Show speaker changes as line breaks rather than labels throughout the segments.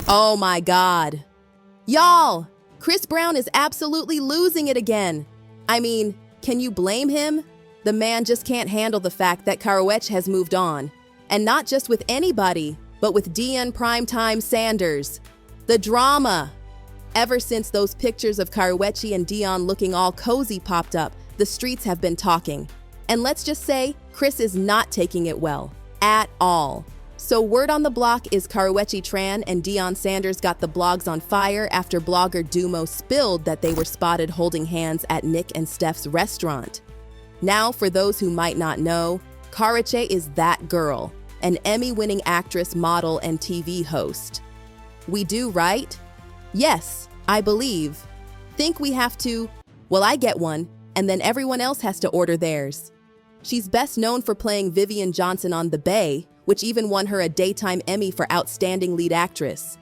Oh my God. Y'all, Chris Brown is absolutely losing it again. I mean, can you blame him? The man just can't handle the fact that Karrueche has moved on. And not just with anybody, but with Deion Prime Time Sanders. The drama. Ever since those pictures of Karrueche and Deion looking all cozy popped up, the streets have been talking. And let's just say, Chris is not taking it well. At all. So word on the block is Karrueche, Tran, and Deion Sanders got the blogs on fire after blogger Deux Moi spilled that they were spotted holding hands at Nick and Steph's restaurant. Now, for those who might not know, Karrueche is that girl, an Emmy-winning actress, model, and TV host. We do, right? Yes, I believe. Think we have to, well, I get one, and then everyone else has to order theirs. She's best known for playing Vivian Johnson on The Bay, which even won her a Daytime Emmy for Outstanding Lead Actress.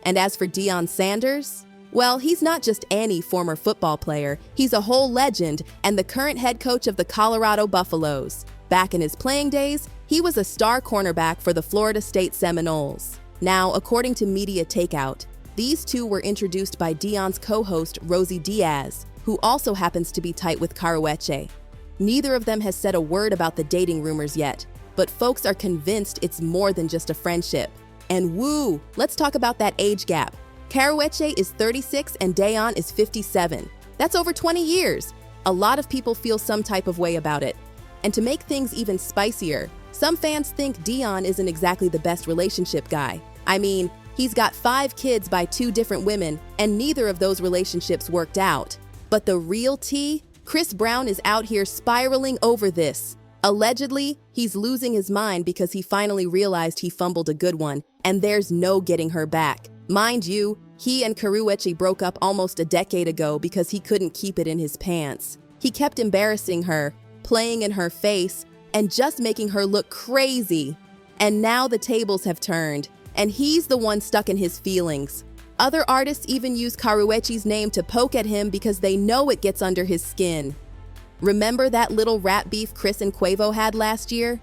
And as for Deion Sanders, well, he's not just any former football player, he's a whole legend and the current head coach of the Colorado Buffaloes. Back in his playing days, he was a star cornerback for the Florida State Seminoles. Now, according to Media Takeout, these two were introduced by Deion's co-host Rosie Diaz, who also happens to be tight with Karrueche. Neither of them has said a word about the dating rumors yet, but folks are convinced it's more than just a friendship. And woo, let's talk about that age gap. Karrueche is 36 and Deion is 57. That's over 20 years. A lot of people feel some type of way about it. And to make things even spicier, some fans think Deion isn't exactly the best relationship guy. I mean, he's got 5 kids by 2 different women, and neither of those relationships worked out. But the real tea? Chris Brown is out here spiraling over this. Allegedly, he's losing his mind because he finally realized he fumbled a good one, and there's no getting her back. Mind you, he and Karrueche broke up almost a decade ago because he couldn't keep it in his pants. He kept embarrassing her, playing in her face, and just making her look crazy. And now the tables have turned, and he's the one stuck in his feelings. Other artists even use Karrueche's name to poke at him because they know it gets under his skin. Remember that little rap beef Chris and Quavo had last year?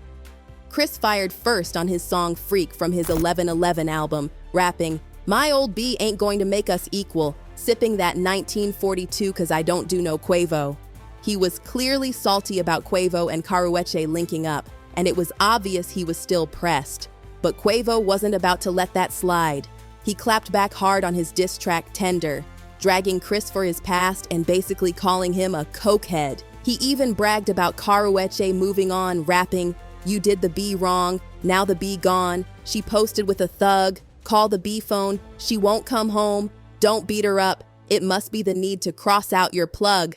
Chris fired first on his song Freak from his 11:11 album, rapping, "My old B ain't going to make us equal, sipping that 1942 cause I don't do no Quavo." He was clearly salty about Quavo and Karrueche linking up, and it was obvious he was still pressed. But Quavo wasn't about to let that slide. He clapped back hard on his diss track Tender, dragging Chris for his past and basically calling him a cokehead. He even bragged about Karrueche moving on, rapping, "You did the B wrong, now the B gone. She posted with a thug, call the B phone, she won't come home, don't beat her up, it must be the need to cross out your plug."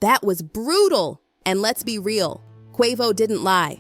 That was brutal. And let's be real, Quavo didn't lie.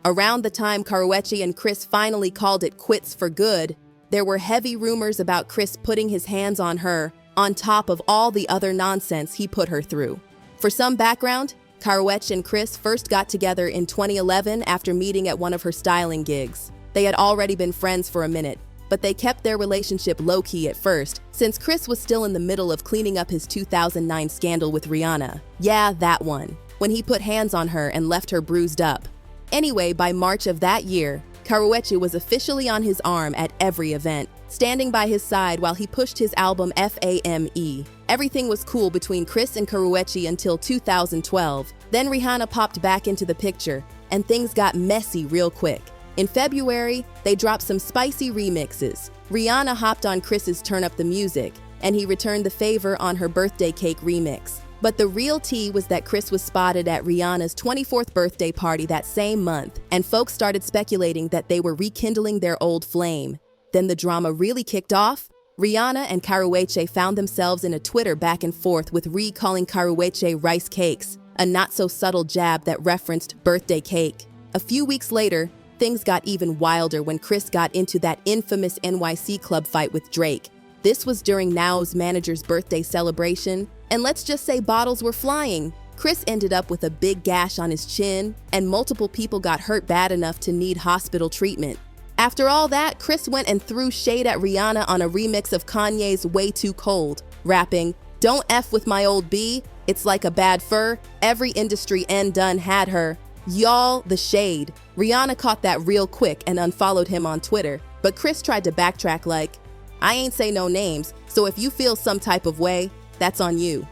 Around the time Karrueche and Chris finally called it quits for good, there were heavy rumors about Chris putting his hands on her, on top of all the other nonsense he put her through. For some background, Karrueche and Chris first got together in 2011 after meeting at one of her styling gigs. They had already been friends for a minute, but they kept their relationship low-key at first, since Chris was still in the middle of cleaning up his 2009 scandal with Rihanna. Yeah, that one, when he put hands on her and left her bruised up. Anyway, by March of that year, Karrueche was officially on his arm at every event, standing by his side while he pushed his album FAME. Everything was cool between Chris and Karrueche until 2012. Then Rihanna popped back into the picture, and things got messy real quick. In February, they dropped some spicy remixes. Rihanna hopped on Chris's Turn Up the Music, and he returned the favor on her Birthday Cake remix. But the real tea was that Chris was spotted at Rihanna's 24th birthday party that same month, and folks started speculating that they were rekindling their old flame. Then the drama really kicked off. Rihanna and Karrueche found themselves in a Twitter back and forth with Ree calling Karrueche rice cakes, a not-so-subtle jab that referenced birthday cake. A few weeks later, things got even wilder when Chris got into that infamous NYC club fight with Drake. This was during Now's manager's birthday celebration, and let's just say bottles were flying. Chris ended up with a big gash on his chin, and multiple people got hurt bad enough to need hospital treatment. After all that, Chris went and threw shade at Rihanna on a remix of Kanye's Way Too Cold, rapping, "Don't F with my old B, it's like a bad fur, every industry and done had her." Y'all, the shade. Rihanna caught that real quick and unfollowed him on Twitter, but Chris tried to backtrack like, I ain't say no names, so if you feel some type of way, that's on you.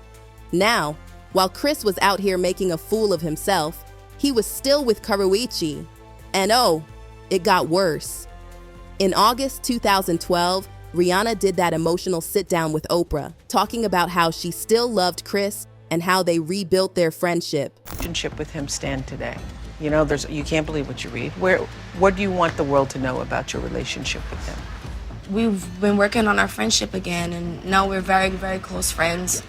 Now, while Chris was out here making a fool of himself, he was still with Karrueche. And oh, it got worse. In August 2012, Rihanna did that emotional sit-down with Oprah, talking about how she still loved Chris and how they rebuilt their friendship.
Relationship with him stand today? You know, you can't believe what you read. What do you want the world to know about your relationship with him?
We've been working on our friendship again, and now we're very, very close friends.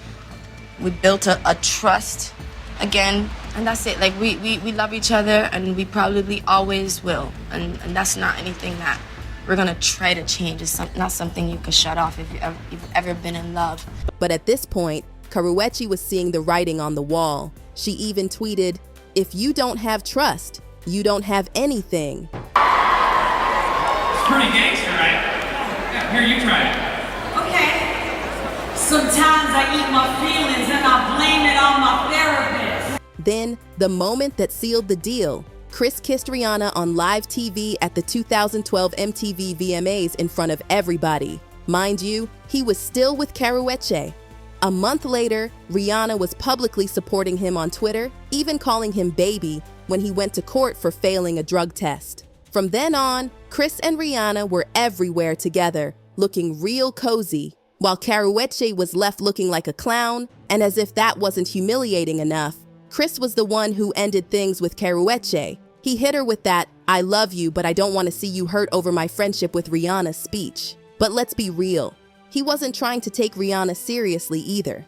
We built a trust again, and that's it. Like, we love each other, and we probably always will. And that's not anything that we're gonna try to change. It's not something you can shut off if you've ever been in love.
But at this point, Karrueche was seeing the writing on the wall. She even tweeted, "If you don't have trust, you don't have anything."
It's pretty gangster, right? Yeah, here, you try it.
Okay. Sometimes I eat my feelings and I blame it on my therapist.
Then, the moment that sealed the deal, Chris kissed Rihanna on live TV at the 2012 MTV VMAs in front of everybody. Mind you, he was still with Karrueche. A month later, Rihanna was publicly supporting him on Twitter, even calling him baby when he went to court for failing a drug test. From then on, Chris and Rihanna were everywhere together, looking real cozy, while Karrueche was left looking like a clown. And as if that wasn't humiliating enough, Chris was the one who ended things with Karrueche. He hit her with that, "I love you, but I don't want to see you hurt over my friendship with Rihanna" speech. But let's be real, he wasn't trying to take Rihanna seriously either.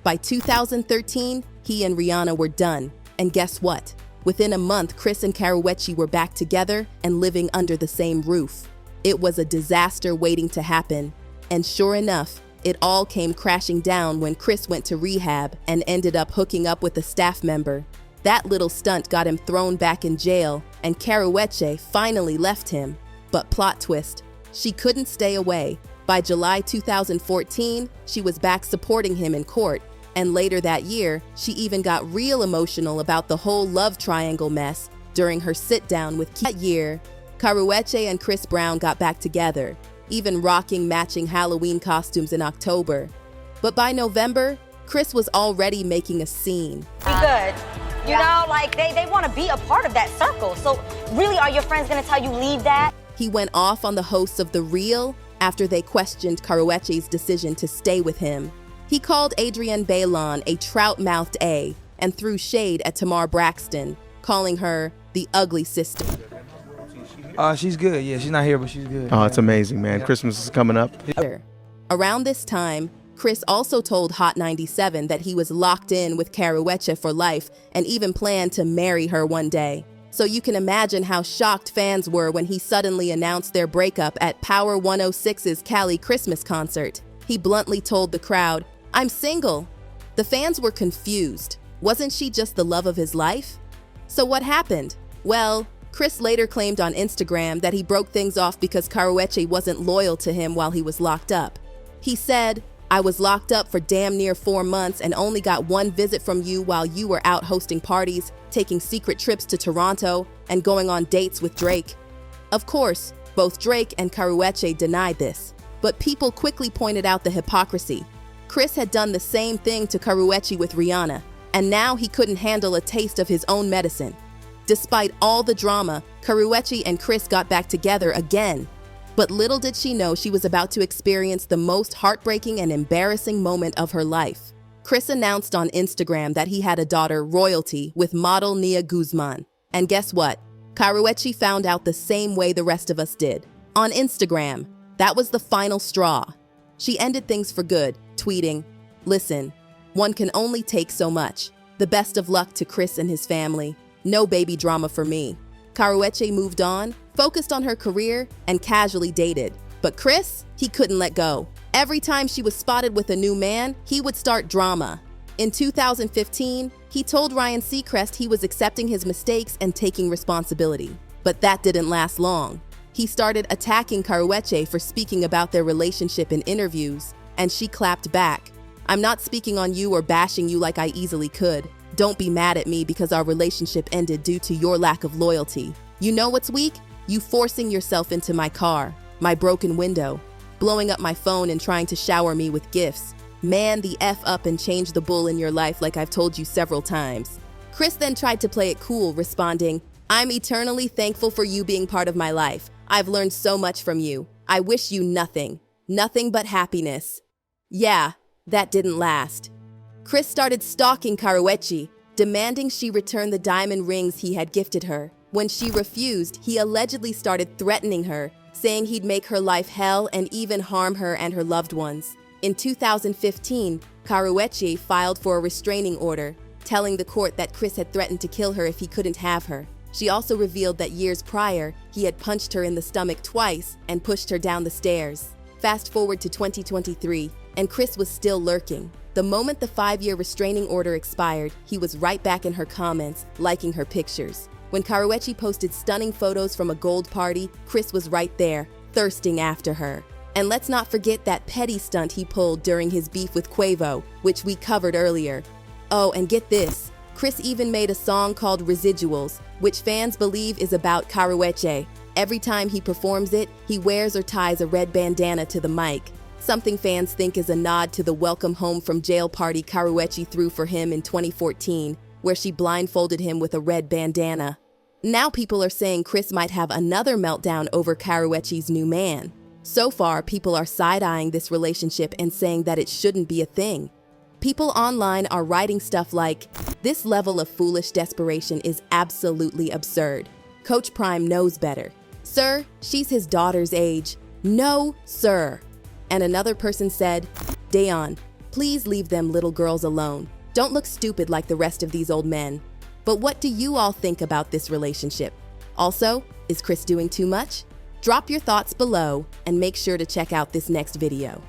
By 2013, he and Rihanna were done. And guess what? Within a month, Chris and Karrueche were back together and living under the same roof. It was a disaster waiting to happen. And sure enough, it all came crashing down when Chris went to rehab and ended up hooking up with a staff member. That little stunt got him thrown back in jail, and Karrueche finally left him. But plot twist, she couldn't stay away. By July 2014, she was back supporting him in court, and later that year, she even got real emotional about the whole love triangle mess during her sit-down with That year, Karrueche and Chris Brown got back together, even rocking matching Halloween costumes in October. But by November, Chris was already making a scene.
Be good. You know, like, they want to be a part of that circle. So really, are your friends going to tell you leave that?
He went off on the hosts of The Real after they questioned Karrueche's decision to stay with him. He called Adrienne Bailon a trout-mouthed A and threw shade at Tamar Braxton, calling her the ugly sister.
She's good. Yeah, she's not here, but she's good.
Oh, it's amazing, man. Christmas is coming up.
Around this time, Chris also told Hot 97 that he was locked in with Karrueche for life and even planned to marry her one day. So you can imagine how shocked fans were when he suddenly announced their breakup at Power 106's Cali Christmas concert. He bluntly told the crowd, "I'm single." The fans were confused. Wasn't she just the love of his life? So what happened? Well, Chris later claimed on Instagram that he broke things off because Karrueche wasn't loyal to him while he was locked up. He said, "I was locked up for damn near 4 months and only got one visit from you while you were out hosting parties, taking secret trips to Toronto, and going on dates with Drake." Of course, both Drake and Karrueche denied this, but people quickly pointed out the hypocrisy. Chris had done the same thing to Karrueche with Rihanna, and now he couldn't handle a taste of his own medicine. Despite all the drama, Karrueche and Chris got back together again. But little did she know she was about to experience the most heartbreaking and embarrassing moment of her life. Chris announced on Instagram that he had a daughter, Royalty, with model Nia Guzman. And guess what? Karrueche found out the same way the rest of us did. On Instagram. That was the final straw. She ended things for good, tweeting, "Listen, one can only take so much. The best of luck to Chris and his family. No baby drama for me." Karrueche moved on, focused on her career, and casually dated. But Chris, he couldn't let go. Every time she was spotted with a new man, he would start drama. In 2015, he told Ryan Seacrest he was accepting his mistakes and taking responsibility. But that didn't last long. He started attacking Karrueche for speaking about their relationship in interviews, and she clapped back. "I'm not speaking on you or bashing you like I easily could. Don't be mad at me because our relationship ended due to your lack of loyalty. You know what's weak? You forcing yourself into my car, my broken window. blowing up my phone and trying to shower me with gifts. Man the F up and change the bull in your life like I've told you several times. Chris then tried to play it cool, responding, I'm eternally thankful for you being part of my life. I've learned so much from you. I wish you nothing but happiness. Yeah, that didn't last. Chris started stalking Karrueche, demanding she return the diamond rings he had gifted her. When she refused, he allegedly started threatening her, saying he'd make her life hell and even harm her and her loved ones. In 2015, Karrueche filed for a restraining order, telling the court that Chris had threatened to kill her if he couldn't have her. She also revealed that years prior, he had punched her in the stomach twice and pushed her down the stairs. Fast forward to 2023, and Chris was still lurking. The moment the 5-year restraining order expired, he was right back in her comments, liking her pictures. When Karrueche posted stunning photos from a gold party, Chris was right there, thirsting after her. And let's not forget that petty stunt he pulled during his beef with Quavo, which we covered earlier. Oh, and get this, Chris even made a song called Residuals, which fans believe is about Karrueche. Every time he performs it, he wears or ties a red bandana to the mic, something fans think is a nod to the welcome home from jail party Karrueche threw for him in 2014, where she blindfolded him with a red bandana. Now people are saying Chris might have another meltdown over Karrueche's new man. So far, people are side-eyeing this relationship and saying that it shouldn't be a thing. People online are writing stuff like, this level of foolish desperation is absolutely absurd. Coach Prime knows better. Sir, she's his daughter's age. No, sir. And another person said, Deion, please leave them little girls alone. Don't look stupid like the rest of these old men. But what do you all think about this relationship? Also, is Chris doing too much? Drop your thoughts below and make sure to check out this next video.